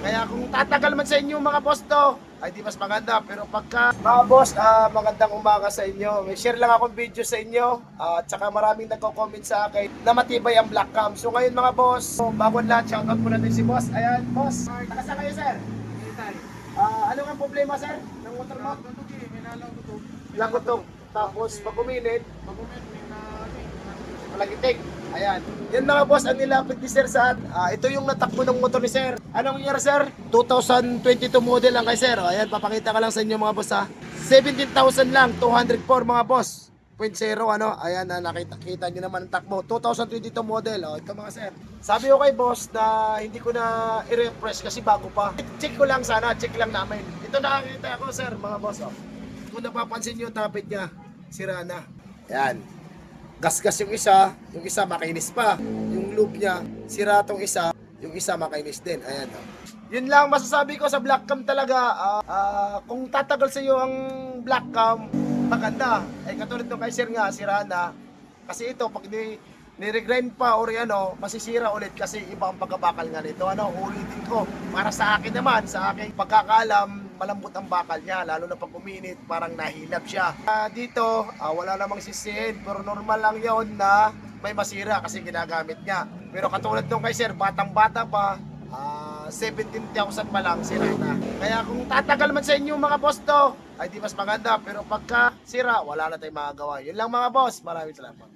Kaya kung tatagal man sa inyo mga boss to, ay di mas maganda. Pero pagka mga boss, magandang umaga sa inyo. May share lang akong video sa inyo. At saka maraming nagko-comment sa akin na matibay ang black cam. So ngayon mga boss, bago ang lahat, shoutout po natin si boss. Ayan, boss. Taga saan kayo, sir? Ano nga problema, sir? Ng motor mo? Lagutong. Tapos pag uminit, malagitik. Ayan. Yan mga boss, ang nilapit ni sir saan? Ito yung natakbo ng motor ni sir. Anong year, sir? 2022 model lang kay sir. Ayan, papakita ka lang sa inyo mga boss ha. 17,000 lang, 204 mga boss. 0.0 ano, ayan na nakita nyo naman ang takbo. 2022 model, ito mga sir. Sabi ko kay boss na hindi ko na i-refresh kasi bago pa. Check ko lang sana, check lang namin. Ito nakakita ako sir, mga boss. Kung napapansin nyo, tapit niya, sira na. Ayan. Gasgas yung isa makainis pa. Yung lube niya, sira tong isa, yung isa makainis din. Ayan. Yun lang masasabi ko sa black cam talaga. Kung tatagal sa iyo ang black cam, maganda. Ay katulad nung kay sir nga, sira na. Kasi ito, pag ni-regrind pa or ano, masisira ulit kasi iba ang pagkabakal nga nito. Ulitin ko. Para sa akin naman, sa aking pagkakalam, malambot ang bakal niya, lalo na pag uminit, parang nahilab siya. Dito, wala namang sisihin, pero normal lang yon na may masira kasi ginagamit niya. Pero katulad nung kay sir, batang-bata pa, 17,000 pa lang, sira na. Kaya kung tatagal man sa inyo mga boss to, ay di mas maganda. Pero pagka sira, wala na tayong magagawa. Yun lang mga boss, maraming salamat.